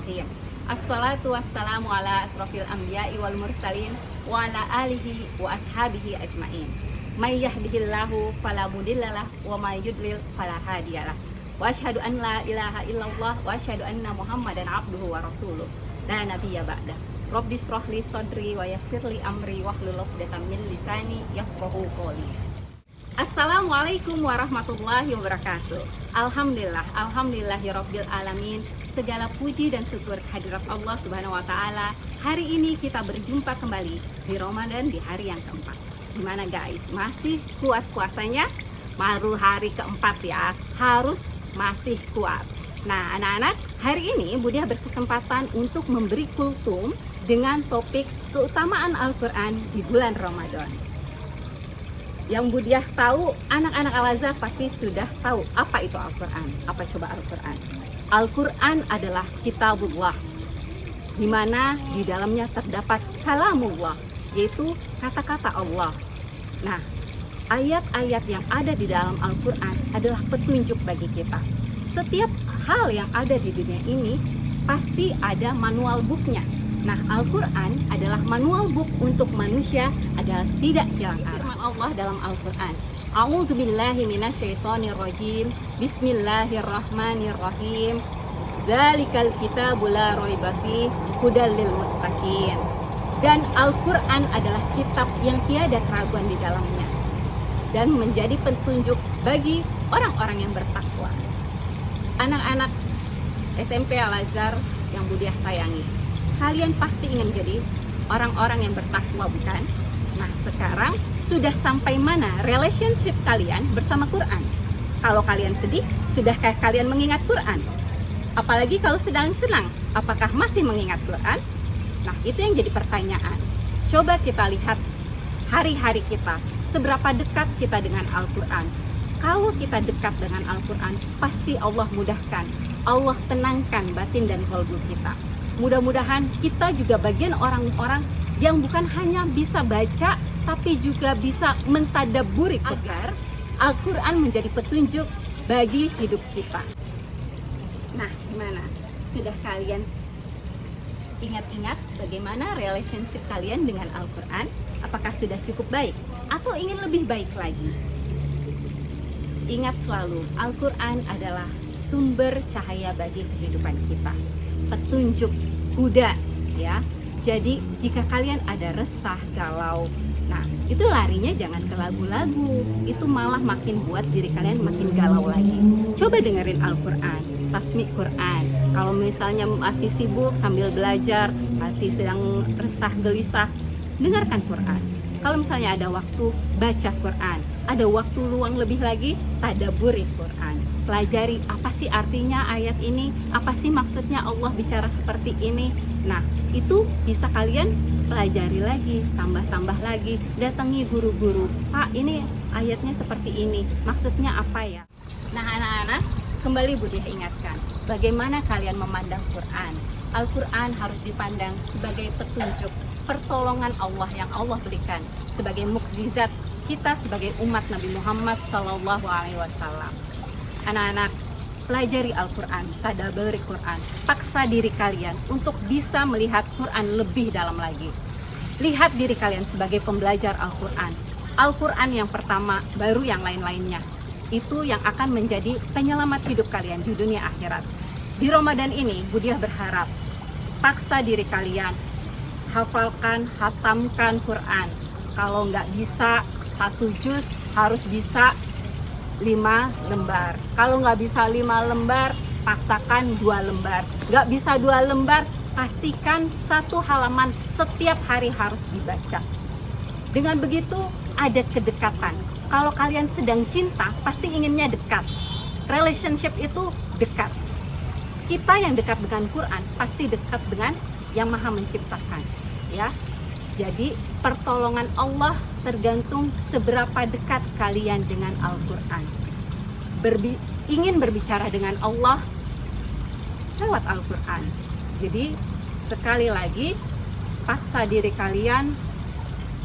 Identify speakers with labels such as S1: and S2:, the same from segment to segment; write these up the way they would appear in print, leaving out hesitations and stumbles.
S1: Bismillahirrahmanirrahim. Assalatu wassalamu ala asrofil anbiya'i wal mursalin wa ala alihi wa ashabihi ajmain. May yahdihillahu fala mudhillalah wa may yudlil fala hadiyalah. Wa asyhadu an la ilaha illallah wa asyhadu anna Muhammadan abduhu wa rasuluh. La nabiyya ba'da. Rabbi shrah li sadri wa yassir li amri wahlul 'uqdatam min lisani yafqahu qawli. Assalamualaikum warahmatullahi wabarakatuh. Alhamdulillahirabbil alamin. Segala puji dan syukur kehadirat Allah Subhanahu wa taala. Hari ini kita berjumpa kembali di Ramadan di hari yang keempat. Gimana guys? Masih kuat puasanya? Baru hari keempat ya. Harus masih kuat. Nah, anak-anak, hari ini Budiah berkesempatan untuk memberi kultum dengan topik keutamaan Al-Qur'an di bulan Ramadan. Yang Budiah tahu, anak-anak Al-Azhar pasti sudah tahu apa itu Al-Quran. Apa coba Al-Quran? Al-Quran adalah kitabullah, di mana di dalamnya terdapat kalamullah, yaitu kata-kata Allah. Nah, ayat-ayat yang ada di dalam Al-Quran adalah petunjuk bagi kita. Setiap hal yang ada di dunia ini pasti ada manual booknya. Nah, Al-Quran adalah manual book untuk manusia agar tidak hilang arah. Firman Allah dalam Al-Quran, A'udzubillahi minasyaitonirrajim, Bismillahirrahmanirrahim, Dzalikal kitabu la raiba fihi hudal lil muttaqin. Dan Al-Quran adalah kitab yang tiada keraguan di dalamnya dan menjadi petunjuk bagi orang-orang yang bertakwa. Anak-anak SMP Al-Azhar yang Budiah sayangi, kalian pasti ingin menjadi orang-orang yang bertakwa, bukan? Nah, sekarang sudah sampai mana relationship kalian bersama Quran? Kalau kalian sedih, sudahkah kalian mengingat Quran? Apalagi kalau sedang senang, apakah masih mengingat Quran? Nah, itu yang jadi pertanyaan. Coba kita lihat hari-hari kita, seberapa dekat kita dengan Al-Quran. Kalau kita dekat dengan Al-Quran, pasti Allah mudahkan, Allah tenangkan batin dan qalbu kita. Mudah-mudahan kita juga bagian orang-orang yang bukan hanya bisa baca, tapi juga bisa mentadabburi agar Al-Quran menjadi petunjuk bagi hidup kita. Nah, gimana? Sudah kalian ingat-ingat bagaimana relationship kalian dengan Al-Quran? Apakah sudah cukup baik? Atau ingin lebih baik lagi? Ingat selalu, Al-Quran adalah sumber cahaya bagi kehidupan kita, petunjuk, huda, ya. Jadi jika kalian ada resah, galau, nah itu larinya jangan ke lagu-lagu, itu malah makin buat diri kalian makin galau lagi. Coba dengerin Al-Quran, tasmi' Quran. Kalau misalnya masih sibuk sambil belajar, hati sedang resah, gelisah, dengarkan Quran. Kalau misalnya ada waktu, baca Quran. Ada waktu luang lebih lagi, tadabburi Quran. Pelajari apa sih artinya ayat ini, apa sih maksudnya Allah bicara seperti ini. Nah, itu bisa kalian pelajari lagi, tambah-tambah lagi, datangi guru-guru. Pak, ini ayatnya seperti ini, maksudnya apa ya? Nah, anak-anak, kembali Budiah ingatkan, bagaimana kalian memandang Quran. Al-Quran harus dipandang sebagai petunjuk, pertolongan Allah yang Allah berikan, sebagai mukjizat kita sebagai umat Nabi Muhammad SAW. Anak-anak, pelajari Al-Quran, tadabburi Quran, paksa diri kalian untuk bisa melihat Quran lebih dalam lagi. Lihat diri kalian sebagai pembelajar Al-Quran. Al-Quran yang pertama, baru yang lain-lainnya. Itu yang akan menjadi penyelamat hidup kalian di dunia akhirat. Di Ramadan ini, Budiah berharap, paksa diri kalian, hafalkan, hatamkan Quran. Kalau nggak bisa 1 juz, harus bisa 5 lembar. Kalau nggak bisa 5 lembar, paksakan 2 lembar. Nggak bisa 2 lembar, pastikan 1 halaman setiap hari harus dibaca. Dengan begitu ada kedekatan. Kalau kalian sedang cinta, pasti inginnya dekat. Relationship itu dekat. Kita yang dekat dengan Quran pasti dekat dengan yang Maha Menciptakan, ya. Jadi pertolongan Allah tergantung seberapa dekat kalian dengan Al-Quran. Ingin berbicara dengan Allah lewat Al-Quran. Jadi sekali lagi, paksa diri kalian,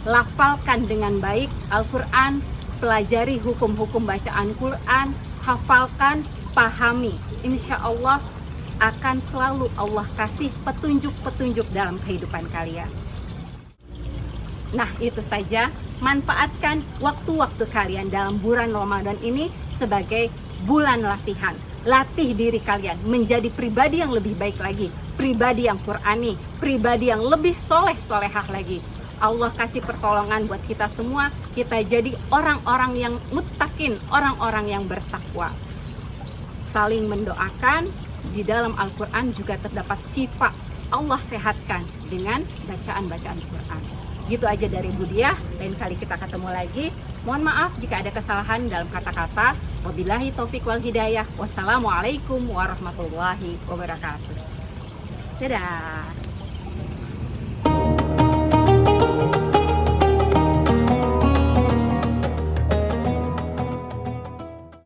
S1: lafalkan dengan baik Al-Quran, pelajari hukum-hukum bacaan Quran, hafalkan, pahami. Insya Allah akan selalu Allah kasih petunjuk-petunjuk dalam kehidupan kalian. Nah, itu saja. Manfaatkan waktu-waktu kalian dalam bulan Ramadan ini sebagai bulan latihan. Latih diri kalian menjadi pribadi yang lebih baik lagi, pribadi yang Qur'ani, pribadi yang lebih soleh-solehah lagi. Allah kasih pertolongan buat kita semua, kita jadi orang-orang yang muttaqin, orang-orang yang bertakwa. Saling mendoakan, di dalam Al-Quran juga terdapat sifat Allah sehatkan dengan bacaan-bacaan Quran. Gitu aja dari Budiah, lain kali kita ketemu lagi. Mohon maaf jika ada kesalahan dalam kata-kata. Wabillahi taufik wal hidayah. Wassalamualaikum warahmatullahi wabarakatuh. Dadah.